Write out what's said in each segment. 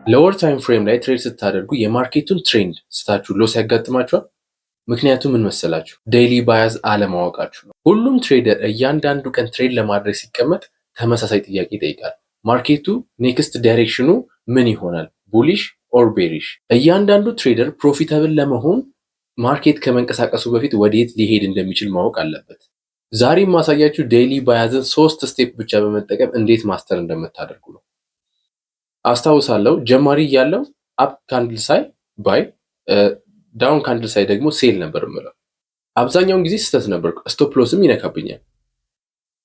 ሎወር ታይም ፍሬም ላይ ትሬድ ስታደርጉ የማርኬቱን ትሬንድ ስታችሁ ሎስ ያጋጥማችኋል። ምክንያቱም ምን መሰላችሁ? ዴይሊ ባያዝ አለማወቃችሁ ነው። ሁሉም ትሬደር እያንዳንዱ ቀን ትሬድ ለማድረግ ሲቀመጥ ተመሳሳይ ጥያቄ ይጠይቃል። ማርኬቱ ኔክስት ዳይሬክሽኑ ምን ይሆናል? ቡሊሽ ኦር ቤሪሽ? እያንዳንዱ ትሬደር ፕሮፊታብል ለመሆን ማርኬት ከመንቀሳቀሱ በፊት ወዴት ሊሄድ እንደሚችል ማወቅ አለበት። ዛሬ ማሳያችሁ ዴይሊ ባያዝን 3 ስቴፕ ብቻ በመጠቀም እንዴት ማስተር እንደምታደርጉ ነው። አስታውሳለሁ ጀማሪ እያለሁ አፕ ካንድል ሳይ ባይ፣ ዳውን ካንድል ሳይ ደግሞ ሴል ነበር የምለው። አብዛኛውን ጊዜ ስህተት ነበር፣ ስቶፕ ሎስም ይነካብኛል።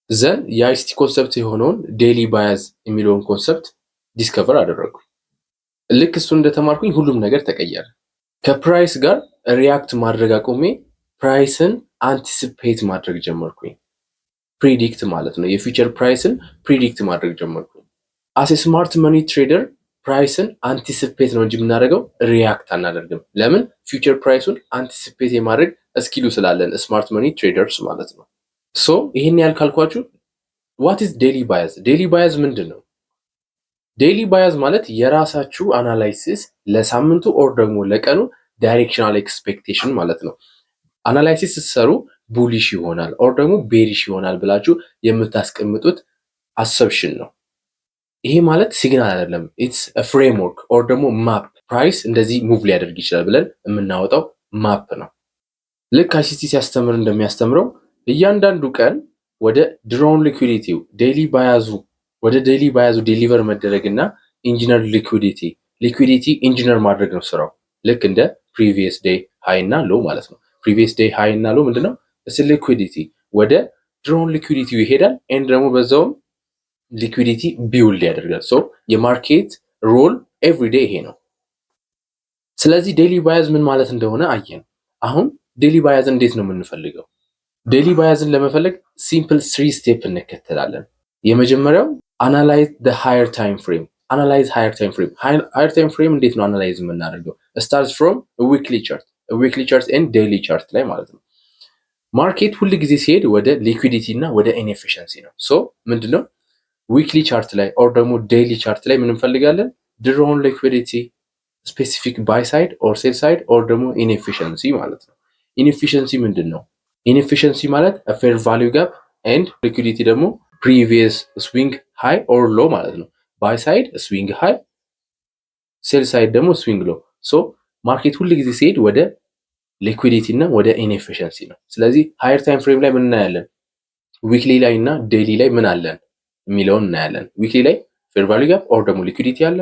ዘን የአይሲቲ ኮንሰፕት የሆነውን ዴይሊ ባያዝ የሚለውን ኮንሰፕት ዲስከቨር አደረግኩ። ልክ እሱ እንደተማርኩኝ ሁሉም ነገር ተቀየረ። ከፕራይስ ጋር ሪያክት ማድረግ አቁሜ ፕራይስን አንቲሲፔት ማድረግ ጀመርኩኝ። ፕሪዲክት ማለት ነው። የፊውቸር ፕራይስን ፕሪዲክት ማድረግ ጀመርኩኝ። አሴ ስማርት መኒ ትሬደር ፕራይስን አንቲሲፔት ነው እንጂ የምናደርገው ሪያክት አናደርግም። ለምን? ፊውቸር ፕራይሱን አንቲሲፔት የማድረግ እስኪሉ ስላለን ስማርት መኒ ትሬደርስ ማለት ነው። ሶ ይህን ያህል ካልኳችሁ ዋት ኢዝ ዴይሊ ባያዝ? ዴይሊ ባያዝ ምንድን ነው? ዴይሊ ባያዝ ማለት የራሳችሁ አናላይሲስ ለሳምንቱ ኦር ደግሞ ለቀኑ ዳይሬክሽናል ኤክስፔክቴሽን ማለት ነው። አናላይሲስ ስትሰሩ ቡሊሽ ይሆናል ኦር ደግሞ ቤሪሽ ይሆናል ብላችሁ የምታስቀምጡት አሰብሽን ነው። ይሄ ማለት ሲግናል አይደለም። ኢትስ ፍሬምወርክ ኦር ደግሞ ማፕ። ፕራይስ እንደዚህ ሙቭ ሊያደርግ ይችላል ብለን የምናወጣው ማፕ ነው። ልክ አይሲቲ ሲያስተምር እንደሚያስተምረው እያንዳንዱ ቀን ወደ ድሮውን ሊኩዊዲቲው ወደ ዴይሊ ባያዙ ዴሊቨር መደረግ እና ኢንጂነር ሊኩዊዲቲ ኢንጂነር ማድረግ ነው ስራው። ልክ እንደ ፕሪቪየስ ዴይ ሃይ እና ሎ ማለት ነው። ፕሪቪየስ ዴይ ሃይ እና ሎ ምንድነው? እስ ሊኩዊዲቲ ወደ ድሮውን ሊኩዊዲቲው ይሄዳል ኤንድ ደግሞ በዛውም ሊኩዊዲቲ ቢውልድ ያደርጋል። ሶ የማርኬት ሮል ኤቭሪዴ ይሄ ነው። ስለዚህ ዴይሊ ባያዝ ምን ማለት እንደሆነ አየን። አሁን ዴይሊ ባያዝን እንዴት ነው የምንፈልገው? ዴይሊ ባያዝን ለመፈለግ ሲምፕል 3 ስቴፕ እንከተላለን። የመጀመሪያው አናላይዝ ዘ ሃየር ታይም ፍሬም። አናላይዝ ሃየር ታይም ፍሬም። ሃየር ታይም ፍሬም እንዴት ነው አናላይዝ የምናደርገው? ስታርትስ ፍሮም ዊክሊ ቻርት ኤንድ ዴይሊ ቻርት ላይ ማለት ነው። ማርኬት ሁል ጊዜ ሲሄድ ወደ ሊኩዊዲቲ እና ወደ ኢንኤፊሽንሲ ነው። ሶ ምንድነው ዊክሊ ቻርት ላይ ኦር ደግሞ ዴይሊ ቻርት ላይ ምን እንፈልጋለን? ድሮውን ሊኩዊዲቲ፣ ስፔሲፊክ ባይ ሳይድ ኦር ሴል ሳይድ ኦር ደግሞ ኢንኤፊሽንሲ ማለት ነው። ኢንኤፊሽንሲ ምንድን ነው? ኢንኤፊሽንሲ ማለት ፌር ቫሊዩ ጋፕ ኤንድ ሊኩዊዲቲ ደግሞ ፕሪቪየስ ስዊንግ ሃይ ኦር ሎ ማለት ነው። ባይ ሳይድ ስዊንግ ሃይ፣ ሴል ሳይድ ደግሞ ስዊንግ ሎ። ሶ ማርኬት ሁል ጊዜ ሲሄድ ወደ ሊኩዊዲቲ እና ወደ ኢንኤፊሽንሲ ነው። ስለዚህ ሃየር ታይም ፍሬም ላይ ምን እናያለን? ዊክሊ ላይ እና ዴይሊ ላይ ምን አለን የሚለውን እናያለን። ዊክሊ ላይ ፌር ቫልዩ ጋፕ ኦር ደግሞ ሊኩዊዲቲ አለ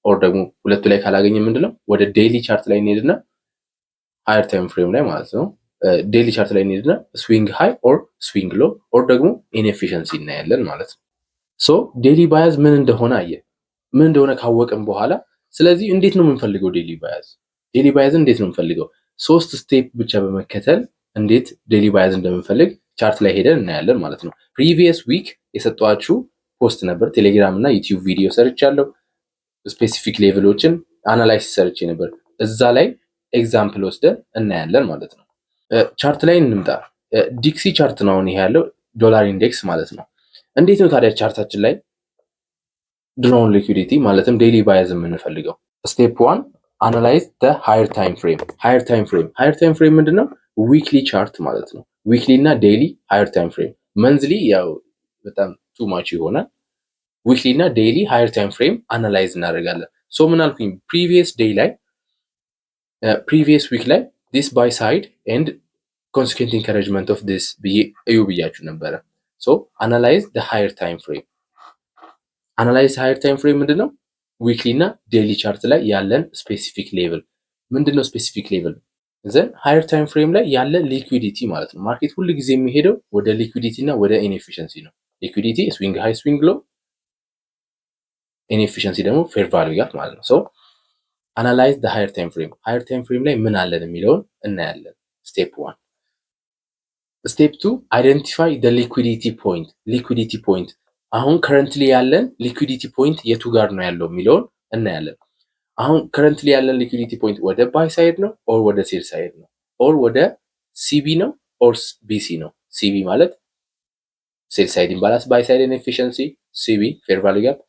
ኦር ደግሞ ሁለቱ ላይ ካላገኘ ምንድነው ወደ ዴይሊ ቻርት ላይ እንሄድና ሃየር ታይም ፍሬም ላይ ማለት ነው ዴይሊ ቻርት ላይ እንሄድና ስዊንግ ሃይ ኦር ስዊንግ ሎ ኦር ደግሞ ኢንኤፊሽንሲ እናያለን ማለት ነው። ሶ ዴይሊ ባያዝ ምን እንደሆነ ምን እንደሆነ ካወቅን በኋላ ስለዚህ እንዴት ነው የምንፈልገው ዴይሊ ባያዝ? ዴይሊ ባያዝ እንዴት ነው የምንፈልገው? 3 ስቴፕ ብቻ በመከተል እንዴት ዴይሊ ባያዝ እንደምንፈልግ ቻርት ላይ ሄደን እናያለን ማለት ነው። ፕሪቪየስ ዊክ የሰጧችሁ ፖስት ነበር። ቴሌግራም እና ዩቲዩብ ቪዲዮ ሰርቻለሁ። ስፔሲፊክ ሌቭሎችን አናላይዝ ሰርቼ ነበር። እዛ ላይ ኤግዛምፕል ወስደን እናያለን ማለት ነው። ቻርት ላይ እንምጣ። ዲክሲ ቻርት ነው አሁን ይሄ ያለው ዶላር ኢንዴክስ ማለት ነው። እንዴት ነው ታዲያ ቻርታችን ላይ ድሮውን ሊኩዊዲቲ ማለትም ዴይሊ ባያዝ የምንፈልገው? ስቴፕ 1 አናላይዝ ዘ ሃየር ታይም ፍሬም። ሃየር ታይም ፍሬም ምንድነው? ዊክሊ ቻርት ማለት ነው። ዊክሊ እና ዴይሊ ሃየር ታይም ፍሬም። መንዝሊ ያው በጣም ቱ ማች ይሆናል። ዊክሊ እና ዴይሊ ሃየር ታይም ፍሬም አናላይዝ እናደርጋለን። ሶ ምን አልኩኝ? ፕሪቪየስ ዊክ ላይ ዲስ ባይ ሳይድ ኤንድ ኮንሲኩዌንት ኢንካሬጅመንት ኦፍ ዲስ እዩ ብያችሁ ነበረ። ሶ አናላይዝ ዘ ሃየር ታይም ፍሬም። አናላይዝ ሃየር ታይም ፍሬም ምንድነው? ዊክሊ እና ዴይሊ ቻርት ላይ ያለን ስፔሲፊክ ሌቭል ምንድነው? ስፔሲፊክ ሌቭል ዘን ሃየር ታይም ፍሬም ላይ ያለ ሊኩዊዲቲ ማለት ነው። ማርኬት ሁሉ ጊዜ የሚሄደው ወደ ሊኩዊዲቲ እና ወደ ኢንኤፊሽንሲ ነው። ሊኩዊዲቲ ስዊንግ ሃይ ስዊንግ ሎ፣ ኢንኤፊሽንሲ ደግሞ ፌር ቫልዩ ጋፕ ማለት ነው። ሶ አናላይዝ ዘ ሃየር ታይም ፍሬም። ሃየር ታይም ፍሬም ላይ ምን አለን የሚለውን እናያለን። ስቴፕ 1። ስቴፕ 2 አይደንቲፋይ ዘ ሊኩዊዲቲ ፖይንት። አሁን ከረንትሊ ያለን ሊኩዊዲቲ ፖይንት የቱ ጋር ነው ያለው የሚለውን እናያለን። አሁን ከረንትሊ ያለን ሊኩዊዲቲ ፖይንት ወደ ባይ ሳይድ ነው ኦር ወደ ሴል ሳይድ ነው ኦር ወደ ሲቢ ነው ኦር ቢሲ ነው። ሲቢ ማለት ሴል ሳይድ ኢምባላንስ፣ ባይ ሳይድ ኢንኤፊሽንሲ፣ ሲቢ ፌር ቫልዩ ጋፕ፣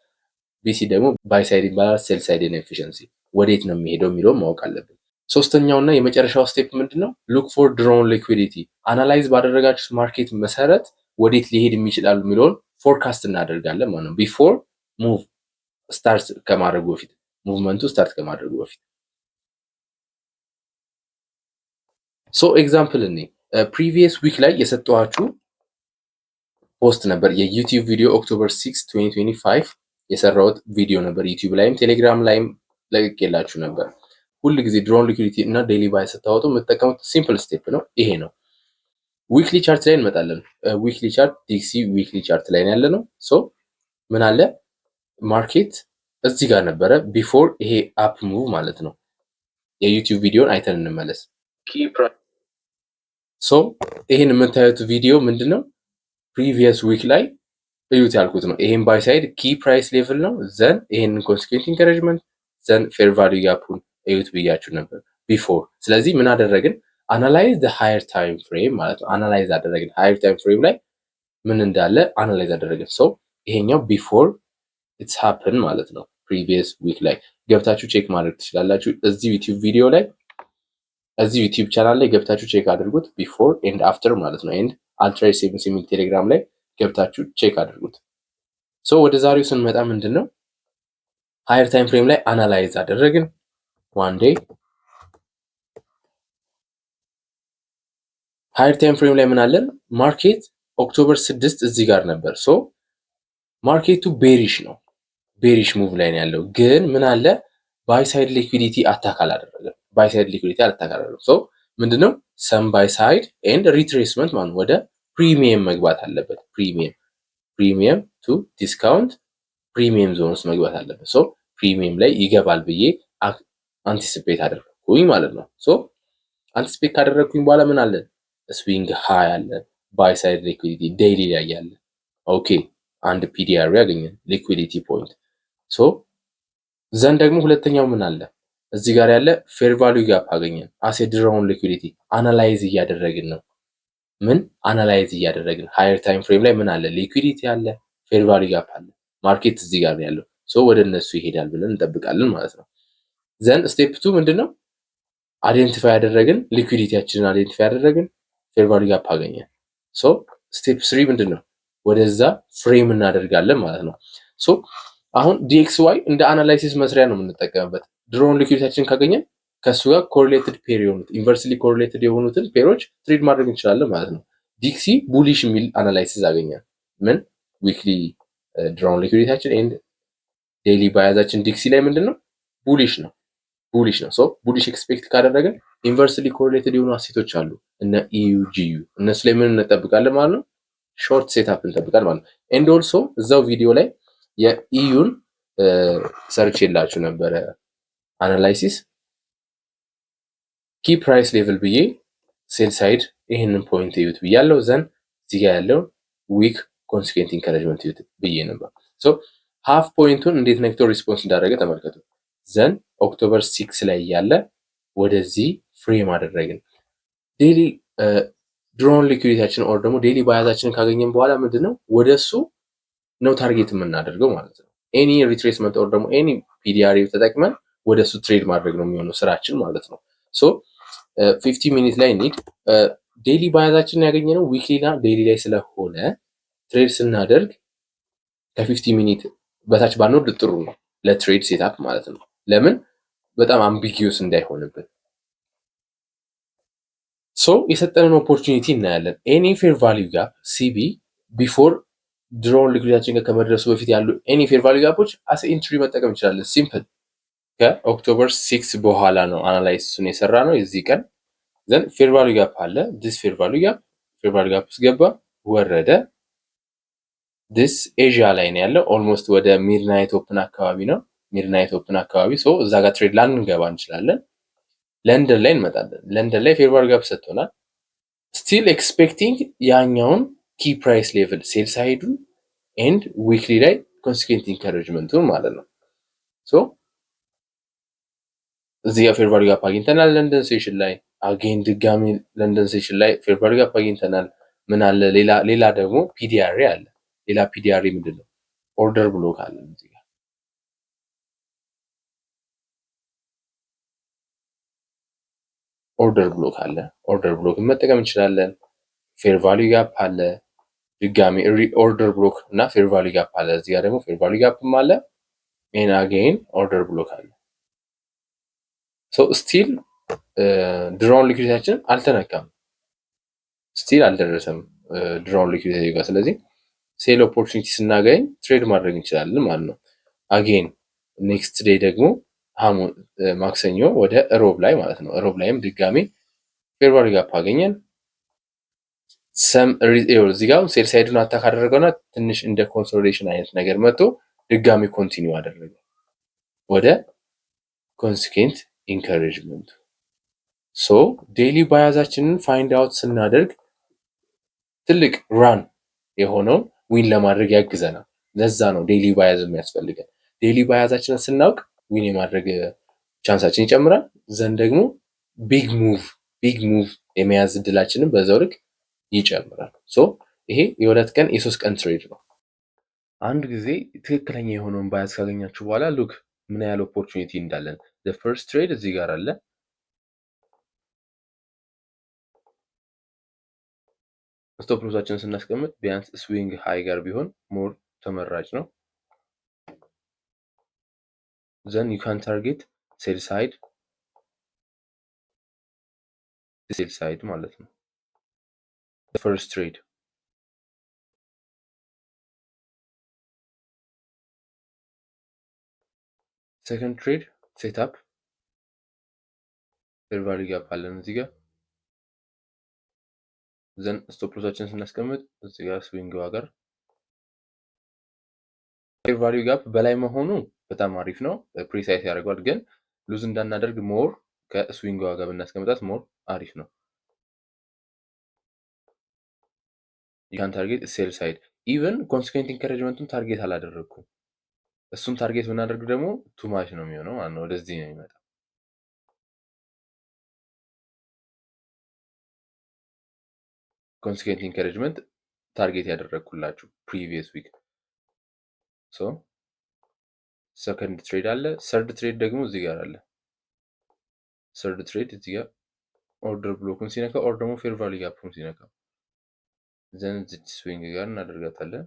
ቢሲ ደግሞ ባይ ሳይድ ይባላል። ሴል ሳይድ ኢንኤፊሽንሲ ወዴት ነው የሚሄደው የሚለውን ማወቅ አለብን። ሶስተኛውና የመጨረሻው ስቴፕ ምንድን ነው? ሉክ ፎር ድሮን ሊኩዊዲቲ። አናላይዝ ባደረጋችሁት ማርኬት መሰረት ወዴት ሊሄድ የሚችላሉ የሚለውን ፎርካስት እናደርጋለን ማለት ነው። ቢፎር ሙቭ ስታርት ከማድረጉ በፊት ሙቭመንቱ ስታርት ከማድረጉ በፊት ሶ ኤግዛምፕል እኔ ፕሪቪየስ ዊክ ላይ የሰጠኋችሁ ፖስት ነበር። የዩቲዩብ ቪዲዮ ኦክቶበር 6 2025 የሰራሁት ቪዲዮ ነበር። ዩቲዩብ ላይም ቴሌግራም ላይም ለቅቄላችሁ ነበር። ሁል ጊዜ ድሮን ሊኩዊዲቲ እና ዴይሊ ባይ ስታወጡ የምትጠቀሙት ሲምፕል ስቴፕ ነው፣ ይሄ ነው። ዊክሊ ቻርት ላይ እንመጣለን። ዊክሊ ቻርት ዲክሲ ዊክሊ ቻርት ላይ ያለ ነው። ሶ ምን አለ ማርኬት እዚህ ጋር ነበረ ቢፎር ይሄ አፕ ሙቭ ማለት ነው። የዩቲዩብ ቪዲዮን አይተን እንመለስ። ሶ ይሄን የምታዩት ቪዲዮ ምንድን ነው? ፕሪቪየስ ዊክ ላይ እዩት ያልኩት ነው። ይሄን ባይ ሳይድ ኪ ፕራይስ ሌቭል ነው። ዘን ይሄንን ኮንሲኩዌንት ኢንካሬጅመንት ዘን ፌር ቫልዩ ጋፑን እዩት ብያችሁ ነበር ቢፎር። ስለዚህ ምን አደረግን? አናላይዝ ዘ ሃየር ታይም ፍሬም ማለት ነው። አናላይዝ አደረግን ሃየር ታይም ፍሬም ላይ ምን እንዳለ አናላይዝ አደረግን። ሶ ይሄኛው ቢፎር ኢትስ ሃፕን ማለት ነው። ፕሪቪየስ ዊክ ላይ ገብታችሁ ቼክ ማድረግ ትችላላችሁ። እዚህ ዩቲዩብ ቪዲዮ ላይ እዚህ ዩቲዩብ ቻናል ላይ ገብታችሁ ቼክ አድርጉት። ቢፎር ኤንድ አፍተር ማለት ነው። ኤንድ አልትራ ሴቪንግስ የሚል ቴሌግራም ላይ ገብታችሁ ቼክ አድርጉት። ሶ ወደ ዛሬው ስንመጣ ምንድን ነው ሃየር ታይም ፍሬም ላይ አናላይዝ አደረግን። ዋን ዴይ ሃየር ታይም ፍሬም ላይ ምን አለን? ማርኬት ኦክቶበር 6 እዚህ ጋር ነበር። ሶ ማርኬቱ ቤሪሽ ነው፣ ቤሪሽ ሙቭ ላይ ነው ያለው። ግን ምን አለ ባይ ሳይድ ሊኩዊዲቲ አታክ አላደረገም። ባይ ሳይድ ሊኩዊዲቲ አታክ አላደረገም። ሶ ምንድነው ሰም ባይ ሳይድ ኤንድ ሪትሬስመንት ማለት ወደ ፕሪሚየም መግባት አለበት። ፕሪሚየም ቱ ዲስካውንት ፕሪሚየም ዞን ውስጥ መግባት አለበት። ሶ ፕሪሚየም ላይ ይገባል ብዬ አንቲሲፔት አደረግኩኝ ማለት ነው። ሶ አንቲሲፔት ካደረግኩኝ በኋላ ምን አለን? ስዊንግ ሃይ አለን፣ ባይ ሳይድ ሊኩዊዲቲ ዴይሊ ላይ ያለ ኦኬ፣ አንድ ፒዲአር ያገኘን ሊኩዊዲቲ ፖይንት። ሶ ዘን ደግሞ ሁለተኛው ምን አለ? እዚህ ጋር ያለ ፌር ቫልዩ ጋፕ አገኘን። አሴ ድሮውን ሊኩዊዲቲ አናላይዝ እያደረግን ነው። ምን አናላይዝ እያደረግን ሃየር ታይም ፍሬም ላይ ምን አለ? ሊኩዊዲቲ አለ፣ ፌር ቫልዩ ጋፕ አለ። ማርኬት እዚህ ጋር ነው ያለው። ሶ ወደ እነሱ ይሄዳል ብለን እንጠብቃለን ማለት ነው። ዘን ስቴፕ ቱ ምንድነው? አይዴንቲፋይ ያደረግን ሊኩዊዲቲያችንን አይዴንቲፋይ ያደረግን ፌር ቫልዩ ጋፕ አገኘን። ሶ ስቴፕ 3 ምንድነው? ወደዛ ፍሬም እናደርጋለን ማለት ነው። ሶ አሁን ዲኤክስዋይ እንደ አናላይሲስ መስሪያ ነው የምንጠቀምበት። ድሮን ሊኩዊዲቲያችንን ካገኘን ከሱ ጋር ኮሪሌትድ ፔር የሆኑት ኢንቨርስሊ ኮሪሌትድ የሆኑትን ፔሮች ትሬድ ማድረግ እንችላለን ማለት ነው። ዲክሲ ቡሊሽ የሚል አናላይሲስ አገኘን። ምን ዊክሊ ድሮን ሊኩዊዲቲያችን ኤንድ ዴይሊ ባያዛችን ዲክሲ ላይ ምንድነው ቡሊሽ ነው። ሶ ቡሊሽ ኤክስፔክት ካደረገን ኢንቨርስሊ ኮሪሌትድ የሆኑ አሴቶች አሉ እነ ኢዩ ጂዩ፣ እነሱ ላይ ምን እንጠብቃለን ማለት ነው? ሾርት ሴትአፕ እንጠብቃለን ማለት ነው። ኤንድ ኦልሶ እዛው ቪዲዮ ላይ የኢዩን ሰርች የላችሁ ነበረ አናላይሲስ ኪ ፕራይስ ሌቭል ብዬ ሴል ሳይድ ይህንን ፖይንት እዩት ብያለው። ዘን እዚህ ጋር ያለው ዊክ ኮንሲኩዌንት ኢንካሬጅመንት እዩት ብዬ ነበር። ሶ ሃፍ ፖይንቱን እንዴት ነክቶ ሪስፖንስ እንዳደረገ ተመልከቱ። ዘን ኦክቶበር 6 ላይ ያለ ወደዚህ ፍሬም አደረግን። ዴይሊ ድሮን ሊኩዊዲቲያችን ኦር ደግሞ ዴይሊ ባያዛችንን ካገኘን በኋላ ምንድነው ወደሱ ነው ታርጌት የምናደርገው ማለት ነው። ኤኒ ሪትሬስመንት ኦር ደግሞ ኤኒ ፒዲአር ተጠቅመን ወደሱ ትሬድ ማድረግ ነው የሚሆነው ስራችን ማለት ነው። ሶ 50 ሚኒት ላይ ኒድ ዴይሊ ባያዛችንን ያገኘነው ዊክሊ እና ዴይሊ ላይ ስለሆነ ትሬድ ስናደርግ ከ50 ሚኒት በታች ባንወርድ ጥሩ ነው ለትሬድ ሴትአፕ ማለት ነው። ለምን በጣም አምቢጊዩስ እንዳይሆንብን። ሶ የሰጠንን ኦፖርቹኒቲ እናያለን። ኤኒ ፌር ቫልዩ ጋፕ ሲቢ ቢፎር ድሮን ሊኩዊዲቲያችን ጋር ከመድረሱ በፊት ያሉ ኤኒ ፌር ቫልዩ ጋፖች አስ ኢንትሪ መጠቀም እንችላለን። ሲምፕል ከኦክቶበር 6 በኋላ ነው አናላይሲሱን የሰራ ነው የዚህ ቀን። ዘን ፌር ቫልዩ ጋፕ አለ። ዲስ ፌር ቫልዩ ጋፕ ውስጥ ገባ፣ ወረደ። ዲስ ኤዥያ ላይ ነው ያለው። ኦልሞስት ወደ ሚድናይት ኦፕን አካባቢ ነው። ሶ እዛ ጋር ትሬድ ላንገባ እንችላለን። ለንደን ላይ እንመጣለን። ለንደን ላይ ፌር ቫልዩ ጋፕ ሰጥቶናል። ስቲል ኤክስፔክቲንግ ያኛውን ኪ ፕራይስ ሌቭል ሴል ሳይዱን ኤንድ ዊክሊ ላይ ኮንሲኩዌንት ኢንካሬጅመንቱን ማለት ነው። ሶ እዚህ ጋር ፌር ቫልዩ ጋፕ አግኝተናል። ለንደን ሴሽን ላይ አጌን ድጋሚ ለንደን ሴሽን ላይ ፌር ቫልዩ ጋፕ አግኝተናል። ምን አለ ሌላ ደግሞ ፒዲአር አለ። ሌላ ፒዲአር ምንድነው? ኦርደር ብሎክ አለ እዚህ ጋር ኦርደር ብሎክ አለ። ኦርደር ብሎክን መጠቀም እንችላለን። ፌር ቫሊዩ ጋፕ አለ። ድጋሚ ኦርደር ብሎክ እና ፌር ቫሊዩ ጋፕ አለ። እዚህ ጋር ደግሞ ፌር ቫሊዩ ጋፕም አለ። ኤን አጌን ኦርደር ብሎክ አለ። ሶ ስቲል ድሮውን ሊኩዊዲቲያችን አልተነካም። ስቲል አልደረሰም ድሮውን ሊኩዊዲቲ ጋር። ስለዚህ ሴል ኦፖርቹኒቲ ስናገኝ ትሬድ ማድረግ እንችላለን ማለት ነው። አጌን ኔክስት ዴይ ደግሞ ማክሰኞ ወደ ሮብ ላይ ማለት ነው። ሮብ ላይም ድጋሚ ፌር ቫሊዩ ጋፕ አገኘን። እዚህ ጋር ሴል ሳይዱን አታክ አደረገውና ትንሽ እንደ ኮንሶሊዴሽን አይነት ነገር መጥቶ ድጋሚ ኮንቲኒው አደረገ ወደ ኮንሲኬንት ኢንካሬጅመንት። ሶ ዴይሊ ባያዛችንን ፋይንድ አውት ስናደርግ ትልቅ ራን የሆነው ዊን ለማድረግ ያግዘናል። ለዛ ነው ዴይሊ ባያዝ የሚያስፈልገን። ዴይሊ ባያዛችንን ስናውቅ ዊን የማድረግ ቻንሳችን ይጨምራል። ዘንድ ደግሞ ቢግ ሙቭ የመያዝ እድላችንን በዛው ልክ ይጨምራል። ሶ ይሄ የሁለት ቀን የሶስት ቀን ትሬድ ነው። አንድ ጊዜ ትክክለኛ የሆነውን ባያዝ ካገኛችሁ በኋላ ሉክ ምን ያህል ኦፖርቹኒቲ እንዳለን። ፈርስት ትሬድ እዚህ ጋር አለ። ስቶፕ ሎሳችንን ስናስቀምጥ ቢያንስ ስዊንግ ሃይ ጋር ቢሆን ሞር ተመራጭ ነው። ዘን ዩ ካን ታርጌት ሴል ሳይድ ማለት ነው። ፈርስት ትሬድ ሰከንድ ትሬድ ሴትአፕ ፌር ቫሊዩ ጋፕ አለን እዚህ ጋር። ዘን ስቶፕ ሎሳችንን ስናስቀምጥ እዚህ ጋር ስዊንግ ጋር ፌር ቫሊዩ ጋፕ በላይ መሆኑ በጣም አሪፍ ነው፣ ፕሪሳይስ ያደርገዋል። ግን ሉዝ እንዳናደርግ ሞር ከስዊንግ ዋጋ ብናስቀምጣት ሞር አሪፍ ነው። ዩካን ታርጌት ሴል ሳይድ ኢቨን ኮንሲኩዌንት ኢንካሬጅመንቱን ታርጌት አላደረግኩም። እሱን ታርጌት ብናደርግ ደግሞ ቱማች ነው የሚሆነው ማለት ነው። ወደዚህ ነው የሚመጣው። ኮንሲኩዌንት ኢንካሬጅመንት ታርጌት ያደረግኩላችሁ ፕሪቪየስ ዊክ። ሶ ሰከንድ ትሬድ አለ። ሰርድ ትሬድ ደግሞ እዚህ ጋር አለ። ሰርድ ትሬድ እዚህ ጋር ኦርደር ብሎኩን ሲነካ ኦር ደግሞ ፌር ቫሊዩ ጋፑን ሲነካ ዘን እዚች ስዊንግ ጋር እናደርጋታለን።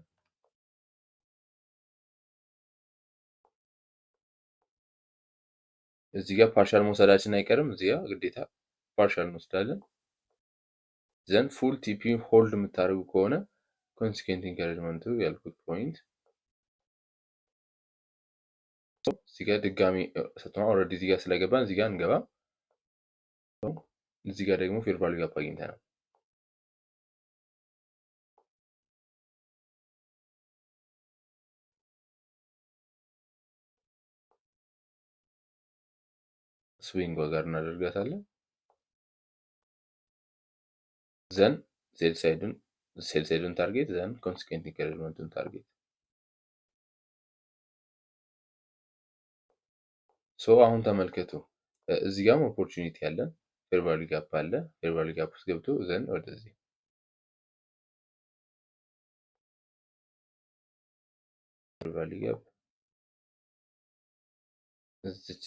እዚህ ጋር ፓርሻል መውሰዳችን አይቀርም። እዚህ ጋር ግዴታ ፓርሻል እንወስዳለን። ዘን ፉል ቲፒ ሆልድ የምታደርጉ ከሆነ ኮንሲኩዌንት ኢንካሬጅመንቱ ያልኩት ፖይንት እዚህ ጋር ድጋሚ ሰጥተና ኦልሬዲ እዚህ ጋር ስለገባን እዚህ ጋር እንገባ። እዚህ ጋር ደግሞ ፌር ቫሊዩ ጋፕ አግኝተናል። ስዊንግ ጋር እናደርጋታለን። ዘን ሴል ሳይዱን ታርጌት ዘን ኮንሲኩዌንት ኢንካሬጅመንቱን ታርጌት። ሶ አሁን ተመልከቱ እዚህ ጋርም ኦፖርቹኒቲ አለን። ፌር ቫሊዩ ጋፕ አለ። ፌር ቫሊዩ ጋፕ ውስጥ ገብቶ ዘን ወደዚህ ፌር ቫሊዩ ጋፕ እዚች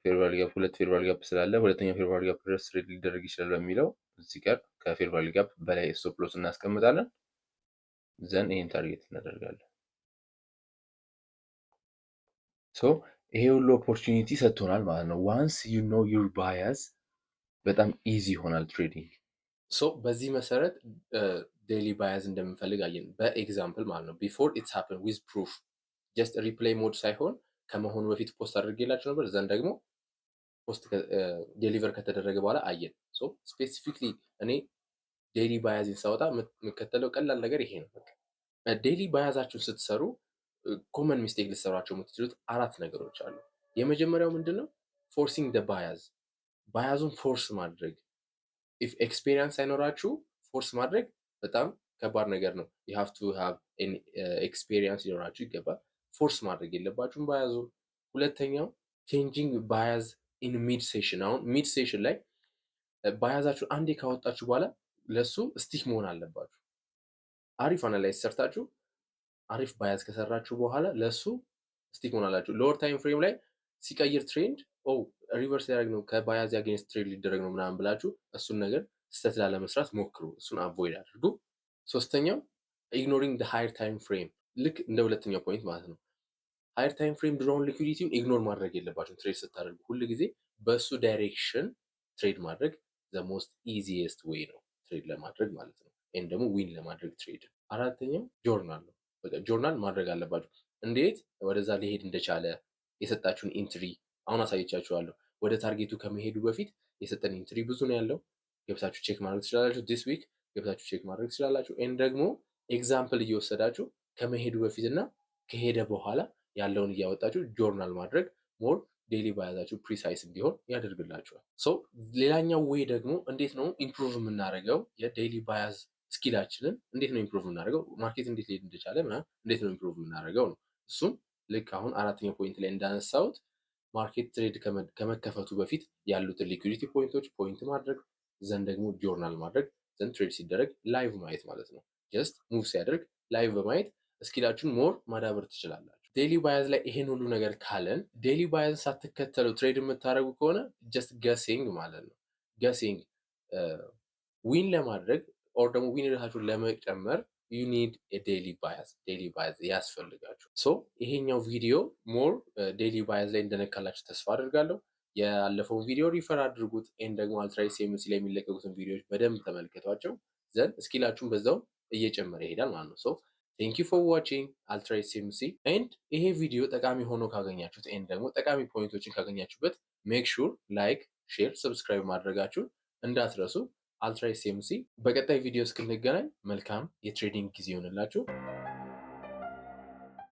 ፌር ቫሊዩ ጋፕ ሁለት ፌር ቫሊዩ ጋፕ ስላለ ሁለተኛው ፌር ቫሊዩ ጋፕ ድረስ ትሬድ ሊደረግ ይችላል በሚለው እዚህ ጋር ከፌር ቫሊዩ ጋፕ በላይ ስቶፕ ሎስ እናስቀምጣለን። ዘን ይሄን ታርጌት እናደርጋለን። ሶ ይሄ ሁሉ ኦፖርቹኒቲ ሰጥቶናል ማለት ነው። ዋንስ ዩ ኖ ዩር ባያዝ በጣም ኢዚ ይሆናል ትሬዲንግ። ሶ በዚህ መሰረት ዴይሊ ባያዝ እንደምንፈልግ አየን በኤግዛምፕል ማለት ነው። ቢፎር ኢትስ ሃፕን ዊዝ ፕሩፍ ጀስት ሪፕሌይ ሞድ ሳይሆን ከመሆኑ በፊት ፖስት አድርጌላችሁ ነበር። ዘን ደግሞ ፖስት ዴሊቨር ከተደረገ በኋላ አየን። ሶ ስፔሲፊክሊ እኔ ዴይሊ ባያዝን ሳወጣ የምከተለው ቀላል ነገር ይሄ ነው። ዴይሊ ባያዛችሁን ስትሰሩ ኮመን ሚስቴክ ልትሰሯቸው የምትችሉት አራት ነገሮች አሉ። የመጀመሪያው ምንድነው? ፎርሲንግ ደ ባያዙን ፎርስ ማድረግ። ኢፍ ኤክስፔሪንስ ሳይኖራችሁ ፎርስ ማድረግ በጣም ከባድ ነገር ነው። ዩ ሃቭ ቱ ሃቭ ኤክስፔሪንስ ሊኖራችሁ ይገባል። ፎርስ ማድረግ የለባችሁም ባያዙን። ሁለተኛው ቼንጂንግ ባያዝ ኢን ሚድ ሴሽን። አሁን ሚድ ሴሽን ላይ ባያዛችሁ አንዴ ካወጣችሁ በኋላ ለሱ ስቲክ መሆን አለባችሁ። አሪፍ አናላይዝ ሰርታችሁ አሪፍ ባያዝ ከሰራችሁ በኋላ ለሱ ስቲክ መሆን አላችሁ። ሎወር ታይም ፍሬም ላይ ሲቀይር ትሬንድ ሪቨርስ ሊያደርግ ነው ከባያዝ አጌንስት ትሬድ ሊደረግ ነው ምናምን ብላችሁ እሱን ነገር ስህተት ላለመስራት ሞክሩ። እሱን አቮይድ አድርጉ። ሶስተኛው ኢግኖሪንግ ሃየር ታይም ፍሬም፣ ልክ እንደ ሁለተኛው ፖይንት ማለት ነው። ሃየር ታይም ፍሬም ድሮውን ሊኩዊዲቲውን ኢግኖር ማድረግ የለባችሁም። ትሬድ ስታደርጉ ሁል ጊዜ በእሱ ዳይሬክሽን ትሬድ ማድረግ ዘ ሞስት ኢዚየስት ዌይ ነው ትሬድ ለማድረግ ማለት ነው። ወይም ደግሞ ዊን ለማድረግ ትሬድ። አራተኛው ጆርናል ነው። በቃ ጆርናል ማድረግ አለባችሁ። እንዴት ወደዛ ሊሄድ እንደቻለ የሰጣችሁን ኢንትሪ አሁን አሳይቻችኋለሁ። ወደ ታርጌቱ ከመሄዱ በፊት የሰጠን ኢንትሪ ብዙ ነው ያለው። ገብታችሁ ቼክ ማድረግ ትችላላችሁ። ዲስ ዊክ ገብታችሁ ቼክ ማድረግ ትችላላችሁ። ኤንድ ደግሞ ኤግዛምፕል እየወሰዳችሁ ከመሄዱ በፊት እና ከሄደ በኋላ ያለውን እያወጣችሁ ጆርናል ማድረግ ሞር ዴይሊ ባያዛችሁ ፕሪሳይስ እንዲሆን ያደርግላችኋል። ሌላኛው ወይ ደግሞ እንዴት ነው ኢምፕሩቭ የምናደርገው የዴይሊ ባያዝ ስኪላችንን እንዴት ነው ኢምፕሩቭ የምናደርገው፣ ማርኬት እንዴት ሊሄድ እንደቻለ እንዴት ነው ኢምፕሩቭ የምናደርገው ነው። እሱም ልክ አሁን አራተኛው ፖይንት ላይ እንዳነሳሁት ማርኬት ትሬድ ከመከፈቱ በፊት ያሉትን ሊኩዊዲቲ ፖይንቶች ፖይንት ማድረግ፣ ዘንድ ደግሞ ጆርናል ማድረግ፣ ዘንድ ትሬድ ሲደረግ ላይቭ ማየት ማለት ነው። ጀስት ሙቭ ሲያደርግ ላይቭ በማየት ስኪላችሁን ሞር ማዳበር ትችላላችሁ። ዴይሊ ባያዝ ላይ ይሄን ሁሉ ነገር ካለን ዴይሊ ባያዝ ሳትከተሉ ትሬድ የምታደርጉ ከሆነ ጀስት ገሲንግ ማለት ነው። ገሲንግ ዊን ለማድረግ ኦር ደግሞ ዊን ሬታችሁን ለመጨመር ዩ ኒድ ዴይሊ ባያዝ ያስፈልጋችሁ። ይሄኛው ቪዲዮ ሞር ዴይሊ ባያዝ ላይ እንደነካላችሁ ተስፋ አድርጋለሁ። ያለፈውን ቪዲዮ ሪፈር አድርጉት። ኤንድ ደግሞ አልትራይስ ኤምሲ ላይ የሚለቀቁትን ቪዲዮዎች በደንብ ተመልከቷቸው። ዘንድ ስኪላችሁን በዛው እየጨመረ ይሄዳል ማለት ነው። ቴንክ ዩ ፎር ዋቺንግ አልትራይስ ኤምሲ። ኤንድ ይሄ ቪዲዮ ጠቃሚ ሆኖ ካገኛችሁት ኤንድ ደግሞ ጠቃሚ ፖይንቶችን ካገኛችሁበት ሜክ ሹር ላይክ፣ ሼር፣ ሰብስክራይብ ማድረጋችሁን እንዳትረሱ። አልትራይስ ኤምሲ። በቀጣይ ቪዲዮ እስክንገናኝ መልካም የትሬዲንግ ጊዜ ይሆንላችሁ።